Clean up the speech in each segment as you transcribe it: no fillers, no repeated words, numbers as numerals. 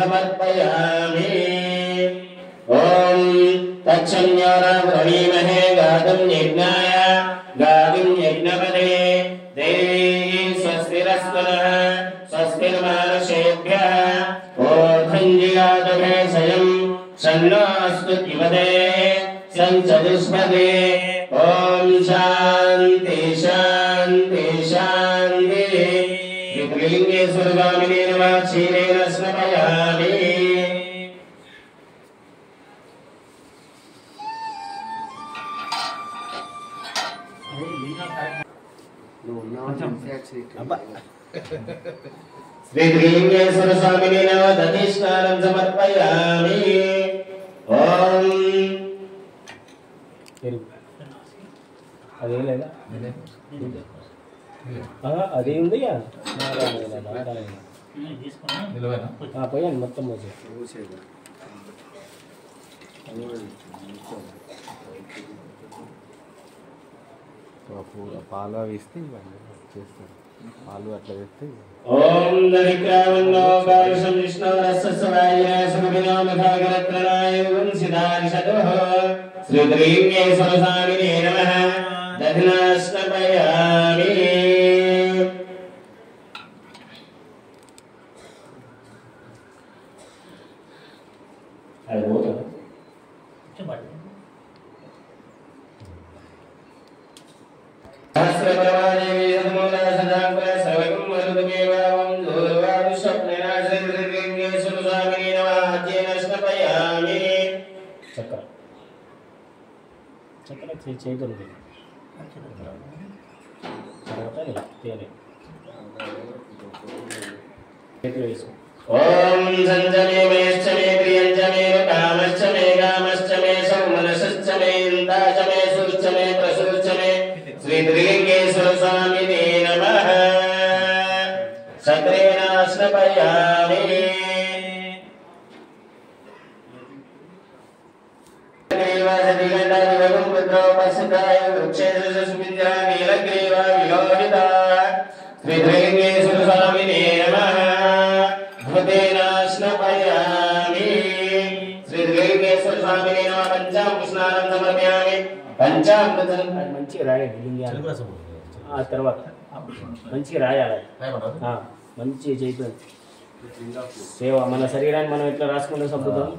समर्पयामि। ओम तत्संज्ञानामहे गातुं यज्ञाय गातुं यज्ञपदे देवी स्वस्तिरस्तनः स्वस्तिर्मानुषेभ्यः ओर्धञ्जिगातभेषजं सन्नोऽस्तु दिवदे सञ्चतुष्पदे। ओम शांति शांति शांति। त्रिलिंगेश्वर स्वामिने नमः। क्षीरेण स्नापयामि। श्री त्रिलिंगेश्वर स्वामिने नमः। दधिस्नानं समर्पयामि। ओम అదే లేదా అదే ఉంది పోయాను మొత్తం పాలు అవి ఇస్తే ఇవన్నీ చేస్తాను పాలు అట్లా వేస్తే ఓం దరిక్రావన్నోకాశం విష్ణురస్సవాయ సుఖినోమఖాగరత్రనాయ వంశిదారిషతః శ్రీ త్రిలింగేశ్వర స్వామినే నమః. దధ్నాస్నపయామి. సహస్రపరమాదేవి సద్మూల సదాంకుల సర్వగం వరుదమేవాం దూర్వాడు స్వప్నేన శ్రీ త్రిలింగేశ్వర స్వామినే నమః. అధ్యయనస్నపయామి. చక్ర చక్ర చేయగలిగింది తర్వాత తేలి వేసుకో. ఓం సంజమే మేశ్చ మే ప్రియంచ మే కామశ్చ మే కామశ్చ మే సౌమనశ్చ మే ఇందాచ మే సుశ్చ మే ప్రసుశ్చ మే శ్రీ త్రిలింగేశ్వర స్వామినే నమః. సత్రేణ స్నపయామి. శ్రీ త్రిలింగేశ్వర స్వామినే నమః. భూతేన స్నపయామి. శ్రీ త్రిలింగేశ్వర స్వామినే నమః. పంచామృత స్నానం సమర్పయామి. పంచామృతం మంచిగా రాయండి లింగాలు ఆ తర్వాత మంచిగా రాయాలి. మంచి చేతులు సేవ మన శరీరాన్ని మనం ఎట్లా రాసుకుంటే సబ్బుతాం.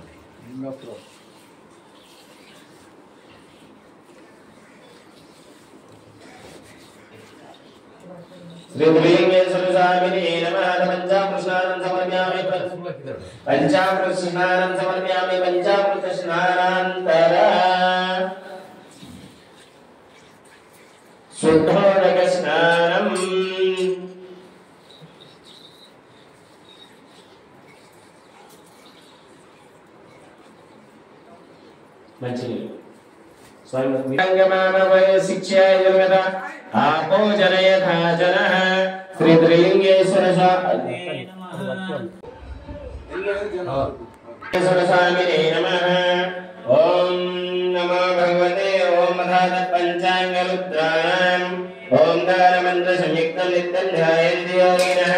శ్రీ త్రిలింగేశ్వర స్వామినే నమః. పంచామృత స్నానం సమర్పయామి. పంచామృత స్నానం సమర్పయామి. పంచామృత స్నానాంతర శుద్ధోదక స్నానం. మంచినీళ్ళు శిక్షాయుర్వేద ఆపో జనయథా జనః. శ్రీ త్రిలింగేశ్వర స్వామినే నమః. ఓం నమో భగవతే ఓం పంచాంగరుద్రాణం ఓం దానమంత్ర సంయుక్తం నిత్యం ధ్యాయంతి యోగినః.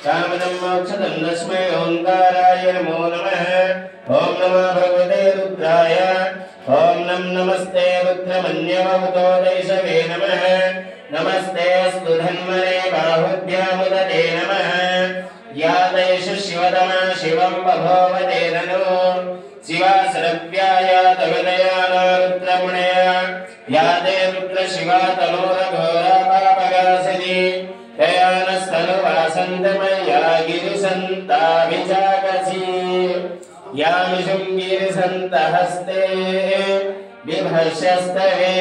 కామదం మోక్షదం తస్మై ఓంకారాయ నమో నమః. ఓం నమో భగవతే రుద్రాయ. ఓం నమస్తే రుద్రమన్యవతో దైశవే నమః. నమస్తే అస్తు ధన్మనే బాహుభ్యాముదతే నమః. యా దైష శివతమా శివం బభోవతే నను శివాసరవ్యాయ తగదయానా రుద్రముణయ. యా దే రుద్ర శివా తనోరఘోరా పాపగాసిని దయానస్తను వాసంతమయ్యా గిరిసంతాభిజాకసి. యామిషుం గిరిసంతహస్తే బిభర్షస్తవే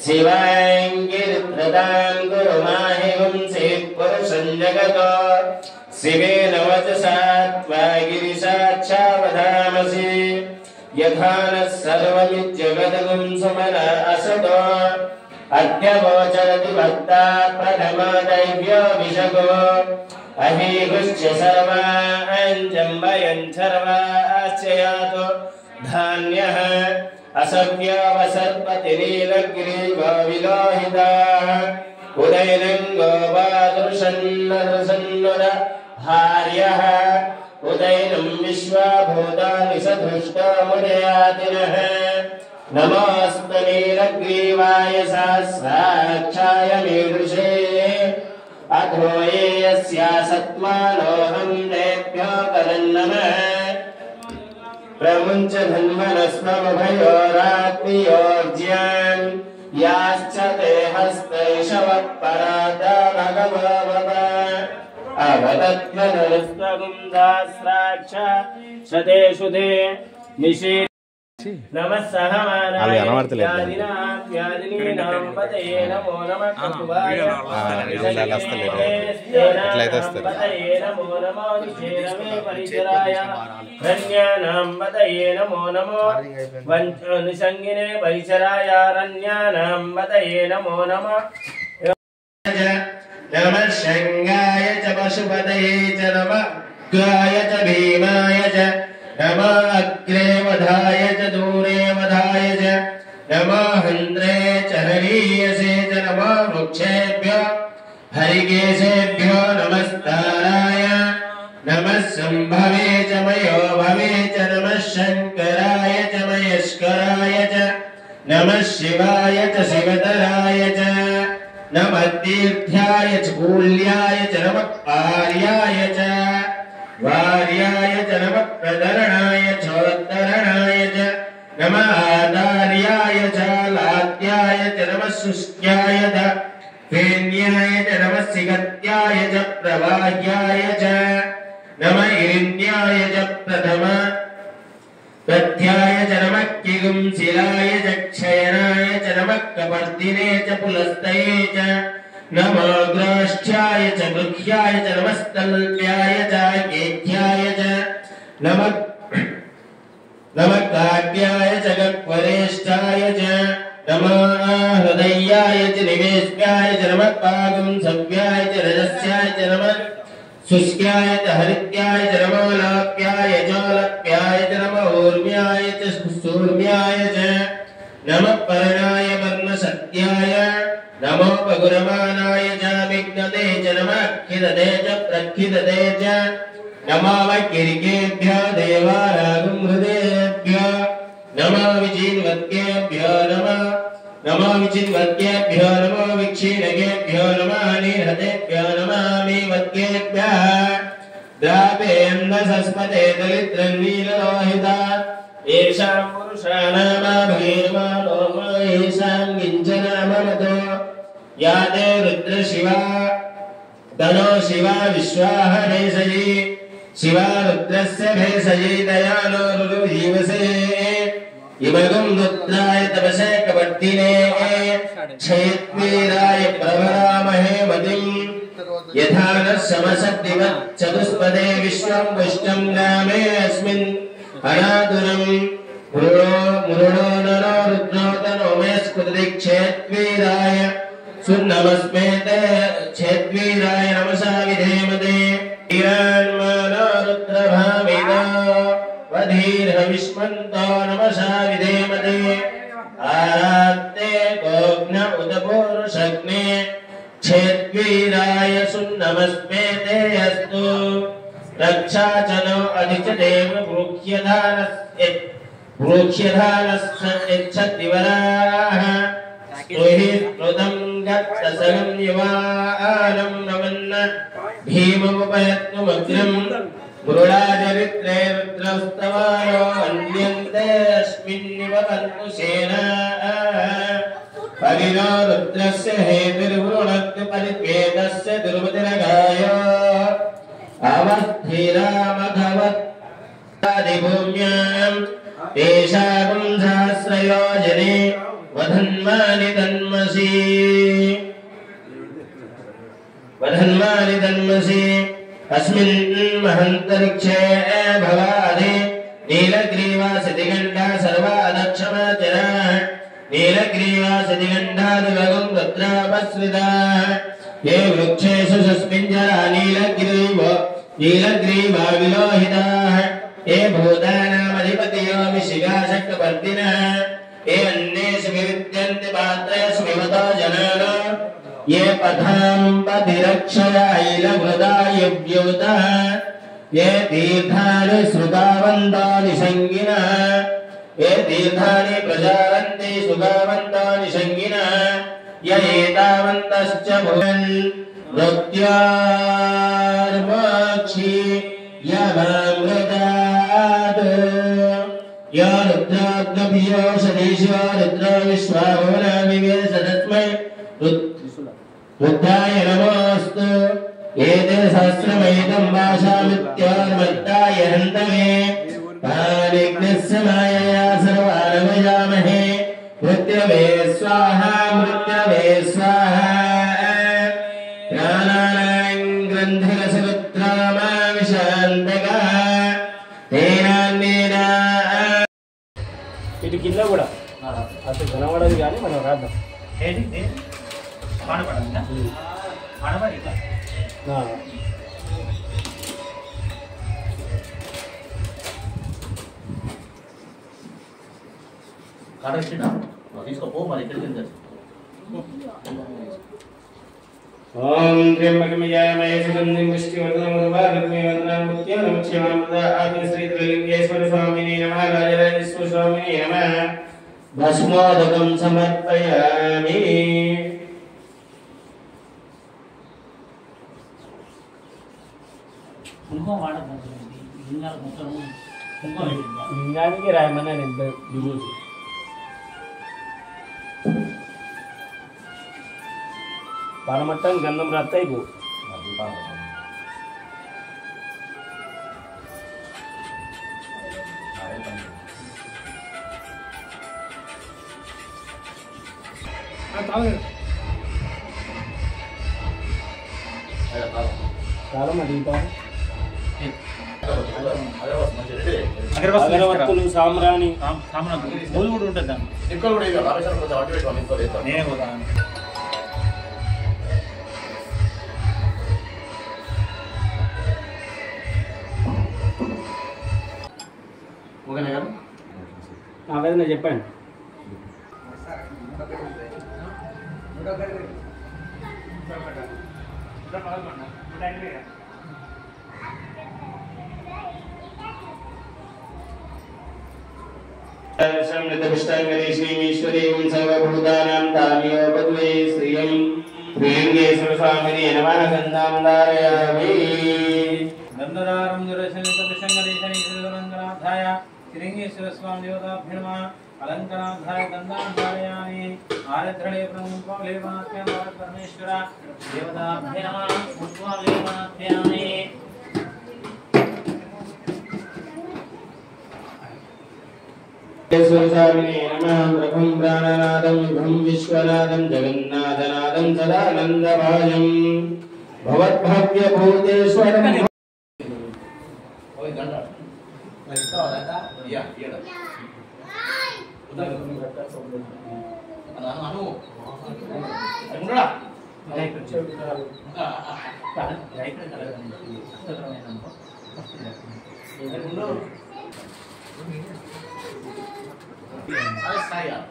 శివాంగిరిధృతాం గురుమాహి వంశేత్ పురుషం జగతో. శివేన వచసా త్వా గిరిశాచ్ఛావధామసి. యథా నః సర్వమిజ్జగద్గుం సుమన అసతో. అద్యవోచరతి భక్తా ప్రథమా దైవ్యో విషగో. అహీగుశ్చ సర్వాంజంబయం సర్వాశ్చయాతో ధాన్యః. असव्यावसर्पतिनीलग्रीवा विलोहिताः उदयनं गोपादृशन्नदृशन्नुर हार्यः उदैनं विश्वभूतानि सधृष्टामुदयातिनः नमोऽस्तु नीलग्रीवाय सहस्राक्षाय मीदृशे अथो ये यस्यासत्मानोऽहं तेभ्यो करन्नमः प्रमुञ्च धन्वनस्वमभयोरात्मीयोज्यान् याश्च ते हस्तैषवत्परादा भगवव अवदत्मनस्त्वगुंदास्राक्ष शतेषु ते निषे नमः सहमानाय व्याधिनीनां पतये नमो नमः कुवाय पतये नमो नमो निषेणमे परिचराय रण्यानां पतये नमो नमो निसंगिने परिचराय रण्यानां पतये नमो नमः नमः शंगाय च पशुपतये च नमः गाय च भीमाय च नमः अग्रे वधाय च दूरे वधाय च नमः हन्द्रे च हरीयसे च नमः वृक्षेभ्यो हरिकेशेभ्यो नमस्ताराय नमः संभवे च मयो भवे च नमः शंकराय च महेश्वराय च नमः शिवाय च शिवतराय च नमः तीर्थ्याय च कूल्याय च नमः आर्याय च वार्याय च नमः प्रदरणाय चोद्धरणाय च नमः आदार्याय च लाद्याय च नमः शुष्क्याय च फेन्याय च नमः सिगत्याय च प्रवाह्याय च नमः इरिन्याय च प्रथ्याय च नमः किगुंसिलाय च क्षयनाय च नमः कपर्दिने च पुलस्तये च नमो ग्राष्ठ्याय च गृह्याय च नमस्तल्प्याय च गेध्याय च नमः काव्याय च गक्वरेष्ठाय च नमः हृदयाय च निवेश्याय च नमः पागं सव्याय च रजस्याय च नमः शुष्क्याय च हरित्याय च नमो लाप्याय च लप्याय च नमः ऊर्म्याय च सूर्म्याय च नमः पर्णाय वर्णसत्याय नमो पगुरमानाय च विघ्नते च नमः खिदते च प्रखिदते च नमो वैकिरिकेभ्यो देवारागं हृदयेभ्यो नमो विचिन्वद्येभ्यो नमो विचिन्वद्येभ्यो नमो विक्षीणकेभ्यो नमः निहतेभ्यो नमः मीवद्येभ्यः द्रापेन्दसस्पते दलित्रन्नीललोहिता येषां पुरुषाणामाभीर्माणो येषां किञ्चनाममतो या ते रुद्रशिवा तनो शिवा विश्वाः भेषजी शिवा रुद्रस्य भेषजी दयानो रुरुजीवसे इमगं रुद्राय तपसे कवर्तिने क्षयत्वीराय प्रवरामहे मतिं यथा न समसद्दिवत् चतुष्पदे विश्वं पुष्टं ग्रामे अस्मिन् अनादुरं मुरुडो नरो रुद्रो तनो मे स्कुतदिक्षेत्वीराय सुन्नमस्मेते क्षेत्वीराय नमसा विधेमते ईरान्मानो रुद्रभामिनो वधीर्हविष्मन्तो नमसा विधेमते आरात्ते गोग्न उदपूरुषग्ने क्षेत्वीराय सुन्नमस्मेते अस्तु रक्षा च नो अधिचदेव भ्रूक्ष्यधानश्चदिवराः स्तुहि स्मृतं गत्तसलं युवानं नमन्न भीममुपयत्नुमग्रं मुरुडाचरित्रे रुद्रस्तवायो अन्यन्ते अस्मिन्निव कन्तुसेनाः परिणो रुद्रस्य हेतिर्वृणक्तु परिपेतस्य दुर्मतिरगायो अवस्थिरामघवत्तादिभूम्यां तेषां सहस्रयोजने वधन्वानि तन्मसि अस्मिन् महन्तरिक्षे भवादे नीलग्रीवासतिगण्डा सर्वादक्षमाचरा नीलग्रीवासतिगण्डादिवगं रुद्रापस्विताः ये वृक्षेषु सुस्मिञ्जरा नीलग्रीवा विलोहिताः ये भूतानामधिपतयो विशिगाशक्तवर्तिनः ये अन्येषु विविद्यन्ते पात्रेषु विमतो जनानो ये पथां पतिरक्षया इलभृदा युव्यूतः ये तीर्थानि सुगावन्तानि संगिनः ये तीर्थानि प्रजावन्ति सुगावन्तानि संगिनः य एतावन्तश्च भुवन् मृत्युर्मोक्षि यममृतात् यो रुद्राग्नभियोषधीशो रुद्रो विश्वाभुवनाविवेश तस्मै रुद्राय नमोऽस्तु एते सहस्रमेतं वाशामित्योर्मत्ताय हन्तमे पानिग्नस्य मायया सर्वानवयामहे मृत्यवे स्वाहा प्राणानां ग्रन्थिरसमुद्रामाविशान्तकः तेनान्नेन ఇటు కింద కూడా అసలు కనబడదు కానీ మనం రాద్దాం తీసుకోపో మరి ఇక్కడికి ఓం త్ర్యంబకమయామయ సుగంధిం పుష్టివర్ధనం ఉర్వారుక్మిం వందనం ముత్యం నమః ఆది శ్రీ త్రిలింగేశ్వర స్వామినే నమః రాజరాజేశ్వర స్వామినే నమః భస్మోదకం సమర్పయామి లింగానికి రాయమన్నా నేను దిగులు పాలమట్టం గంధం రాత్తాయి పో కాలం అది అగరవత్తులు సాంబ్రాణి కూడా ఉంటుంది ఇక్కడ కూడా నేనే పోతా నాకైతే నేను చెప్పాను శ్రీమీశ్వరీం సర్వభూతానాం తామియో పద్మే శ్రియం శ్రీలింగేశ్వర స్వామిని నమః గంధాం ధారయామి గంధదారం దురశంగదేశనిధులంకరాధాయ శ్రీలింగేశ్వర స్వామి దేవతాభ్యర్మ అలంకరాధాయ గంధాం ధారయామి ఆరద్రణే ప్రణుత్వలేవాత్మ్యం పరమేశ్వర దేవతాభ్యర్మ ఉత్వలేవాత్మ్యామి స్వామినే నమః బ్రహ్మం ప్రాణనాదం విభం విశ్వనాదం జగన్నాథనాదం సదానందభాజం భవద్భవ్య భూతేశ్వరం saya.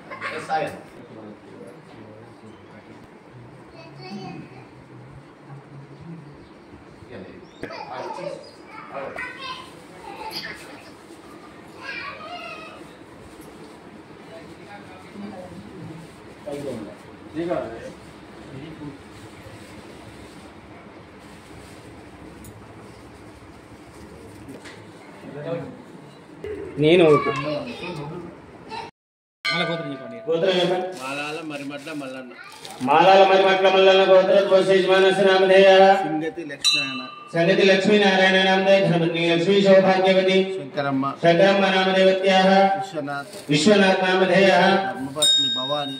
నేను మాలాల మరిమట్ల మల్లన్న మాలాల మరిమట్ల మల్లన్న గోత్రోద్భవసేజమానస్య నామధేయః సంగతి లక్ష్మీనారాయణ నామధేయ ధర్మపత్ని లక్ష్మీ సౌభాగ్యవతి శంకరమ్మ నామదేవత్యాః విశ్వనాథ్ నామధేయః ధర్మపత్ని భవాని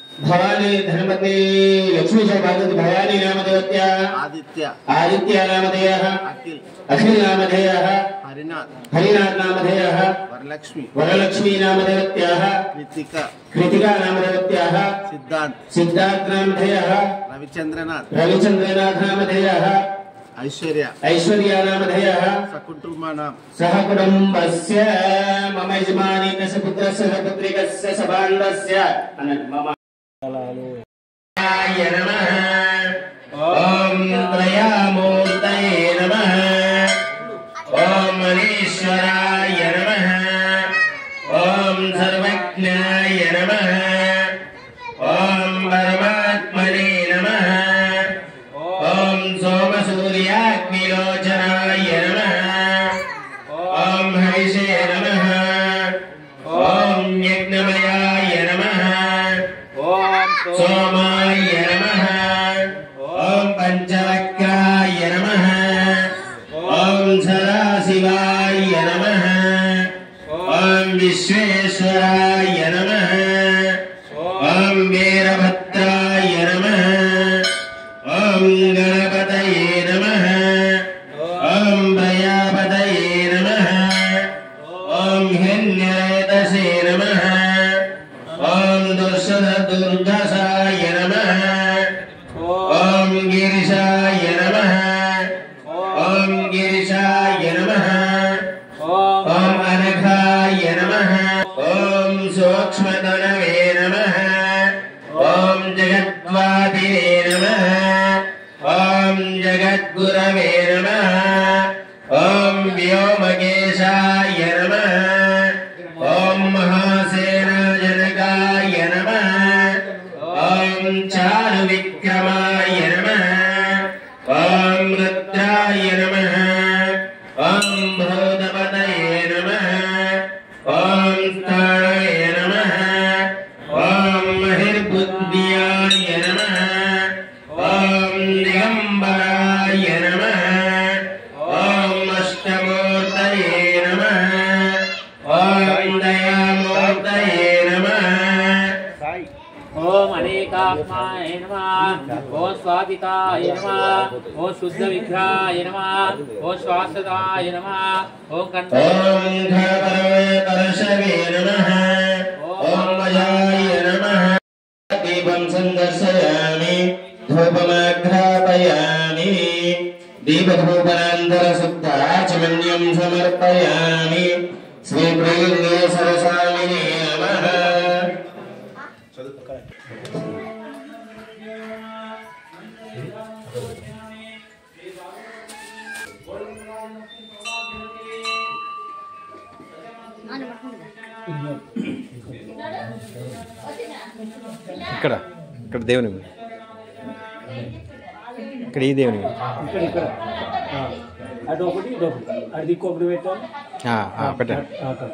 ధర్మపత్ని లక్ష్మీ సౌభాగ్యవతి భవాని నామదేవత్యాః ఆదిత్య నామధేయః అఖిల్ నామధేయః హరినాథ్ నామధేయః వరలక్ష్మీ నామదేవత్యాః कृतिका नामधेयः सिद्धार्थ नामधेयः रविचंद्रनाथ नामधेयः ऐश्वर्या नामधेयः सहकुटुम्बस्य मम यजमानी पुत्रस्य पुत्रिकस्य सभाण्डस्य मम नमः ॐ त्रयामूर्तये नमः ॐ ॐ गणपतये नमः ॐ प्रजापतये नमः ॐ हिरण्यरेतसे नमः ॐ दुर्गासाय नमः ॐ गिरिशाय नमः ॐ गिरिशाय नमः ॐ अनघाय नमः ॐ सूक्ष्मतनवे नमः ॐ जगद्वादिने नमः ॐ जगद्गुरवे नमः ॐ व्योमकेशाय नमः ॐ महासेनाजनकाय नमः ॐ चारुविक्रमाय नमः ॐ रुद्राय नमः ॐ भूतपतये नमः ॐ स्थाणवे नमः ॐ महिर्बुद्ध्याय नमः ॐ दिगम्बराय नमः ॐ अष्टमूर्तये नमः ॐ दयामूर्तये नमः ओम अनेकात्माय नमः ओम स्वादिताय नमः ओम शुद्ध विग्रहाय नमः ओम श्वासदाय नमः ओम घनपरशवे नमः ॐ वजाय नमः दीपं सन्दर्शयामि धूपमाघ्रापयामि दीपधूपनान्तरशुद्धाचमन्यं समर्पयामि श्रीप्रियङ्गे सरस्वामिने नमः ఇక్కడ ఇక్కడ దేవుని ఇక్కడ ఈ దేవుని ఇక్కడ ఇక్కడ అటు ఒకటి ఇటు ఒకటి అటు దిక్కు ఒకటి పెట్టాం పెట్టండి అక్కడ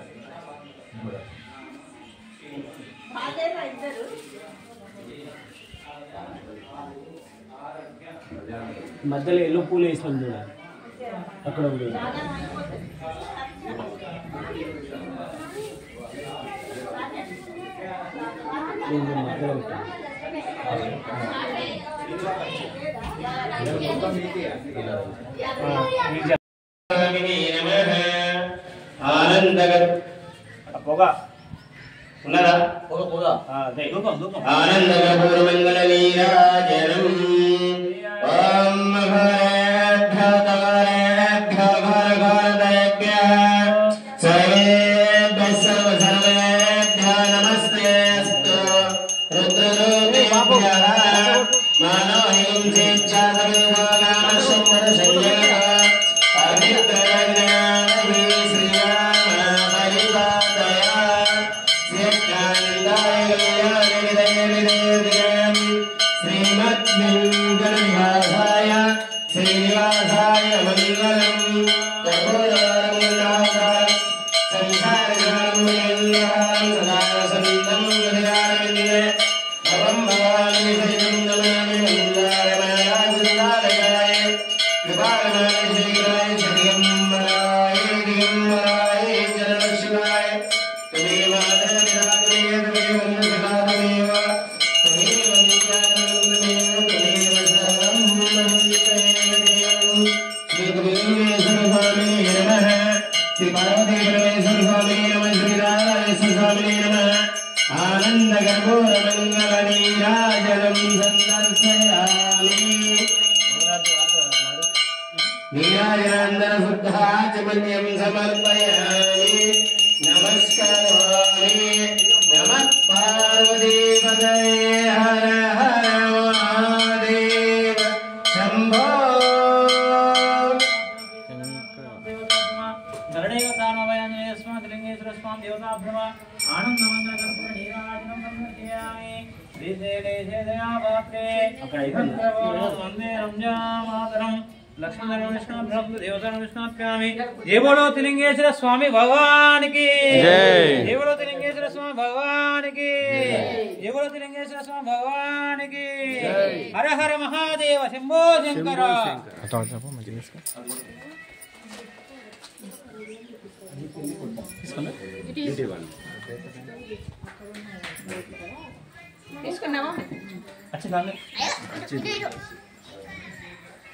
మధ్యలో ఎల్లో పూలు వేసినాం చూడాలి అక్కడ ఉంది మధ్యలో పెట్టాం పొగ ఉన్నదా ఆనందకపూర్వమంగళనీరాజనం ఓం సర్వేభ్యः సర్వేభ్యः నమస్తేస్తు రుద్రరూపేభ్యः మానోహిం श्रीनिवासाय मंगलम नीराजनान्दन शुद्धाचमन्यं समर्पयामि नमस्कारामि नमः पार्वतीपतये हर हर महादेव शम्भो जय बोलो तिलिंगेश्वर स्वामी भगवान की जय बोलो तिलिंगेश्वर स्वामी भगवान की जय बोलो तिलिंगेश्वर स्वामी भगवान की हर हर महादेव शंभो शंकर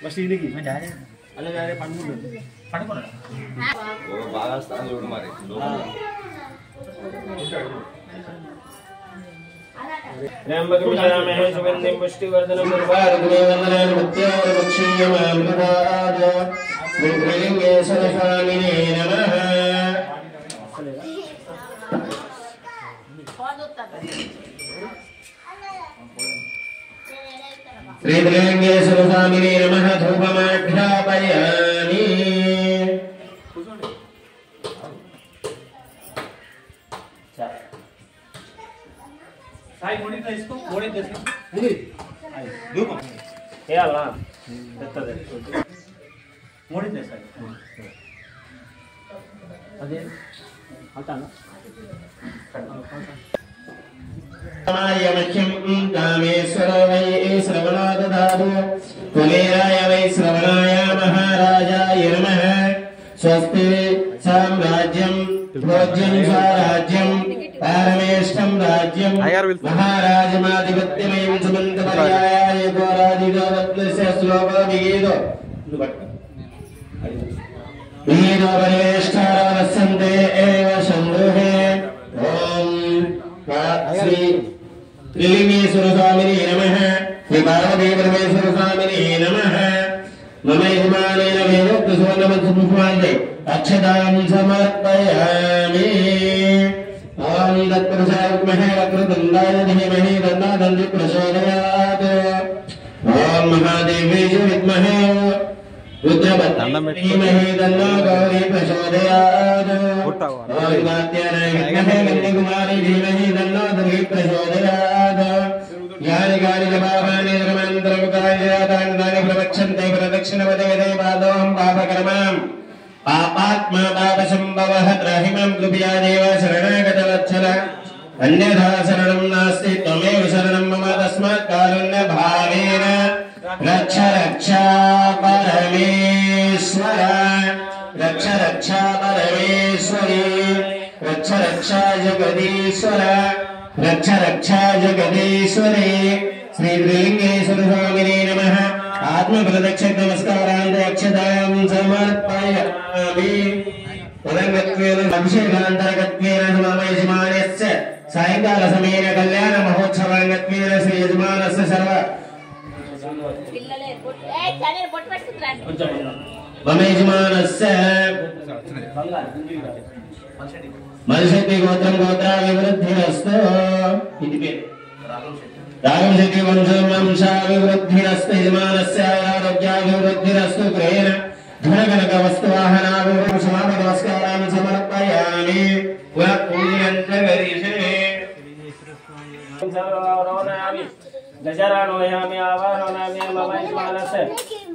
ఫస్ట్ ఇంటికి అలాగే పండుకున్నాడు బాగా స్థానం చూడు మరి త్ర్యంబకం సుగంధిం పుష్టివర్ధనం ఉర్వారుకమేవందనాన్ ముత్యావరవక్షీయమామృతాయ శ్రీలింగేశ్వర స్వామినే నమః. శ్రీలింగేశ్వర స్వామినే నమః. ధూపమాఘ్రాపయామి. సాయి మూడి తీసుకో మూడి తీసుకో చేయాలా పెద్దది మూడి తీసుకో అదే అంటాను మహ్యం కామేశ్వర వై శ్రవణో దదాతు కుబేరాయ వై శ్రవణాయ మహారాజాయ నమః. స్వస్తి సామ్రాజ్యం భోజ్యం స్వరాజ్యం పారమేష్టం రాజ్యం మహారాజమాధిపత్యమయం సుమంతపర్యాయ గోరాదిగోరత్నస్య శ్లోకో విగీతో విగీతో పరివేష్టారవస్యంతే ఏవ సంగృహే. ఓం శ్రీ త్రిలింగేశ్వర స్వామినే నమః. శ్రీ పార్వతీ పరమేశ్వర స్వామినే నమః. మమ యజమానేన వేదోక్త సువర్ణమధ్యపుష్పాంతే అక్షతాం సమర్పయామి. ఓం తత్పురుషాయ విద్మహే వక్రతుండాయ ధీమహి తన్నో దంతి ప్రచోదయాత్. ఓం మహాదేవ్యై విద్మహే రుద్రవత్యై ధీమహి తన్నో గౌరీ ప్రచోదయాత్. ఓం కాత్యాయనాయ విద్మహే కన్యాకుమారీ ధీమహి తన్నో దుర్గి ప్రచోదయాత్. యాని కాని పాపాని రమంతరముకాయాతాని తాని ప్రవక్షంతే ప్రదక్షిణవదే పాదోహం పాపకర్మాం పాపాత్మా పాపసంభవః త్రాహిమాం కృపయా దేవ శరణాగతవత్సల అన్యథా శరణం నాస్తి త్వమేవ శరణం మమ తస్మాత్ కారుణ్య భావేన రక్ష రక్షా పరమేశ్వర రక్ష రక్షా పరమేశ్వరి రక్ష రక్షా జగదీశ్వర రక్ష రక్షా జగదీశ్వరి. శ్రీ త్రిలింగేశ్వర స్వామినే నమః. ఆత్మ ప్రదక్ష నమస్కారాంతే అక్షతాం సమర్పయామి. ఉదంగత్వేన అభిషేకాంతర్గత్వేన మమ యజమానస్య సాయంకాల సమయేన కళ్యాణ మహోత్సవాంగత్వేన శ్రీ యజమానస్య సర్వ మమ యజమానస్య మనుషతి గోత్రం గోత్రాభివృద్ధిరస్తు. ఇది పేరు రాగంశక్తి వంశాభివృద్ధిరస్తు. యజమానస్య ఆరోగ్యాభివృద్ధిరస్తు. క్రయేణ ధనకనక వస్తువాహనాభివృద్ధి సమాపక నమస్కారాన్ని సమర్పయామి. గజరాణోయామి ఆవాహనామి మమ యజమానస్య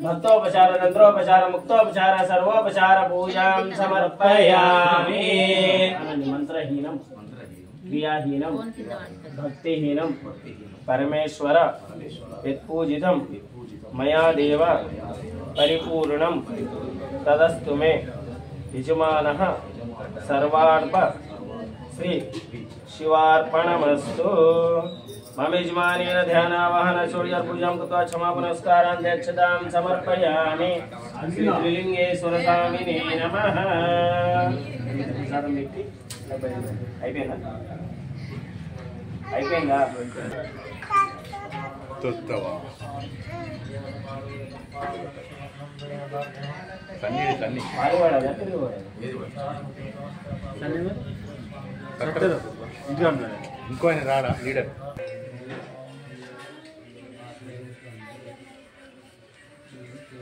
భక్తోపచార తంత్రోపచార ముక్తోపచార సర్వోపచార పూజాం సమర్పయామి. మంత్రహీనం క్రియాహీనం భక్తిహీనం పరమేశ్వర యత్పూజితం మయా దేవ పరిపూర్ణం తదస్తు మే. యజమానః సర్వార్ప శ్రీ శివార్పణమస్తు. మమ యజమానేన ధ్యానావాహన చోర్యర్పూజాం కృత్వా క్షమాపణస్కారాన్ అక్షతాం సమర్పయామి. శ్రీ త్రిలింగేశ్వర స్వామినే నమః. అయిపోయిందా అయిపోయిందా ఇంకో ఆయన రాడా లీడర్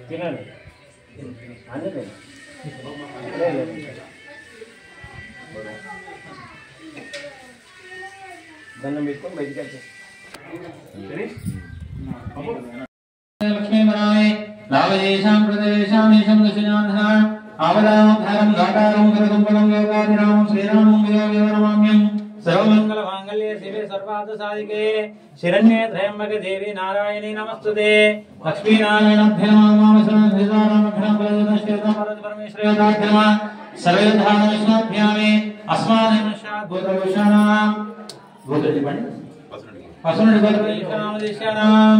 తినండి అందుకే దండం పెట్టుకొని బయటికి వచ్చేసి లక్ష్మీమరాయ రావయేషాం ప్రదేశాం ఈశం దశనాథ ఆవదామోద్ధారం గాకారం కరదుంపలం యోగాభిరామం శ్రీరామం యోగేవ నమామ్యం. సర్వమంగళ మాంగళ్యే శివే సర్వార్థ సాధికే శరణ్యే త్రయంబకే దేవి నారాయణీ నమస్తుతే. లక్ష్మీనారాయణాభ్యం నమః. సీతారామభ్యం పరమేశ్వరాభ్యం సర్వేధానవిష్ణాభ్యామే అస్మాదనుషాద్ గోత్రభూషణాం గోత్ర చెప్పండి. వసునుడి గోత్రభూషణాం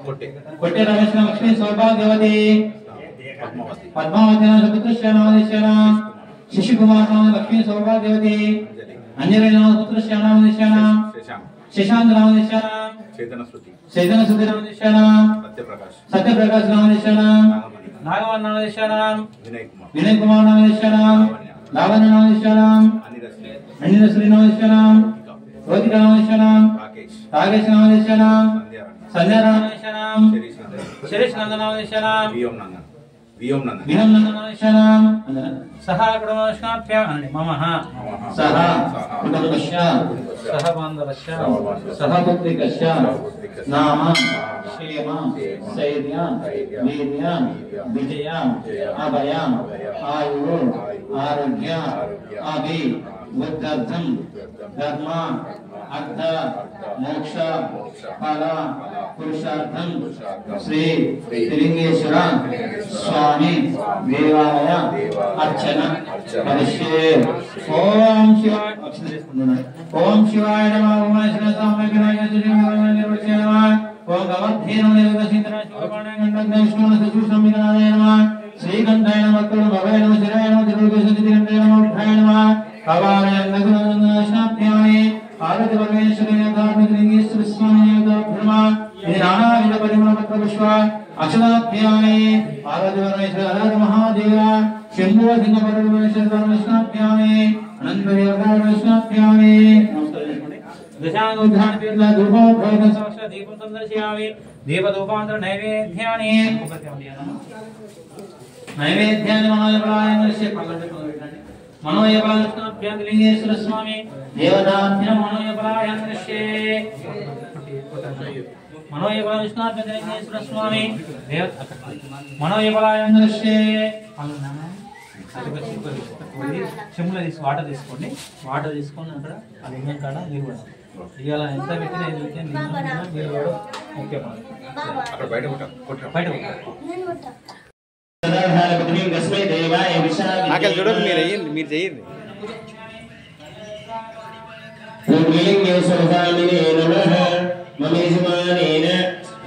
कोट्टे रमेश्वर लक्ष्मी सौभाग्यवती पद्मावती नाम पुत्रस्य नामदेश्य शिशु कुमार नाम लक्ष्मी सौभाग्यवती अंजलि नाम पुत्रस्य नामदेश्य शशांक नामदेश्य चैतन्य सुधि नामदेश्य सत्यप्रकाश नामदेश्य नागवन नामदेश्य विनय कुमार नामदेश्य लावण्य नामदेश्य अनिरश्री नामदेश्य रोतिका नामदेश्य राकेश नामदेश्य संजय नामदेश्य शिरीष नंदन नामदेश्य वियम नंदन नामदेश्य सह कुटुंबस्याभ्य ममः सह कुटुंबस्य सह बान्धवस्य सह पुत्रिकस्य नाम क्षेम स्थैर्य वीर्य विजय अभय आयु आरोग्य अभि बुद्धर्थम धर्म अर्थ मोक्ष फल पुरुषार्थम श्री त्रिलिंगेश्वर स्वामी देवालय अर्चना करिष्ये। ओम शिवाय ओम शिवाय नमः। ओम श्री सामवेदनाय श्री निर्वचय नमः। ओम गवद्धेन देवदशिन्द्राय शिवपाणय गण्डक विष्णु सचु संविधानाय नमः। श्रीकण्ठाय नमः भवाय नमः शिराय नमः तिरुगेशतिरण्डाय नमः उद्धाय नमः कवालय नगरनाशाभ्याय आरति परमेश्वरेण धार्मिकलिंगेश्वर स्वामी ब्रह्मा नानाविध परिमलपत्र पुष्प अक्षताभ्याय आरति परमेश्वर हर महादेव शंभो सिंह परमेश्वर परमेश्वराभ्याय अनंत परमेश्वराभ्याय। दशांग उद्धान तीर्थ धूपो भोग सहस्र दीपं संदर्शयामि दीपधूपांतर नैवेद्यानि मनोयपलायनस्य मनोयपलायनलिंगेश्वर स्वामी देवताभ्यं मनोयपलायनस्य मनोयपलायनलिंगेश्वर स्वामी मनोयपलायनस्य చెమ్ములో తీసి వాటర్ తీసుకోండి అక్కడ ఆ లింగం కాడ నీరు కూడా ఇవాళ ఎంత పెట్టినా ఇది పెట్టినా మీరు కూడా ఓకే బయట చూడండి మీరు చేయండి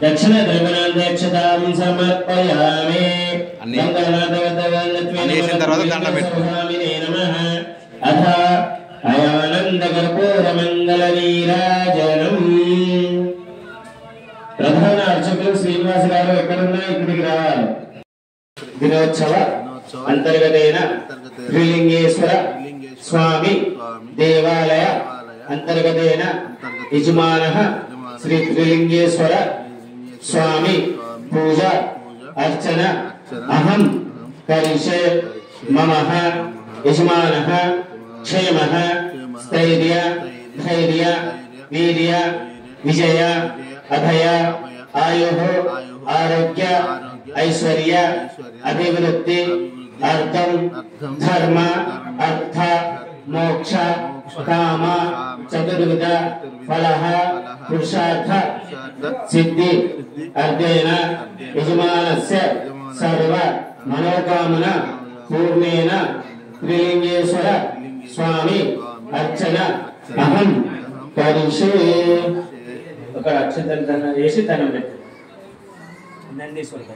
दक्षिण द्रवणाध्यक्षतां समर्पयामि अथ अयानन्दकर्पूरमङ्गलनीराजनम् ప్రధాన అర్చకులు శ్రీనివాస గారు ఎక్కడున్నా ఇక్కడికి రావాలి. దినోత్సవ అంతర్గతైన శ్రీలింగేశ్వర స్వామి దేవాలయ అంతర్గతైన యజమానః శ్రీ శ్రీలింగేశ్వర स्वामी पूजा अर्चना अहम करिष्ये। ममः यजमानः क्षेमः स्थैर्य धैर्य वीर्य विजय अभय आयुः आरोग्य ऐश्वर्य अभिवृद्धि अर्थं धर्म अर्थ मोक्ष काम चतुर्विध फलः पुरुषार्थ सिद्धि अर्धेन यजमानस्य सर्व मनोकामना पूर्णेन त्रिलिंगेश्वर स्वामी अर्चना अहं करिष्ये। ఒక అక్షతలు దండం చేసి దండం పెట్టు నందీశ్వరుడు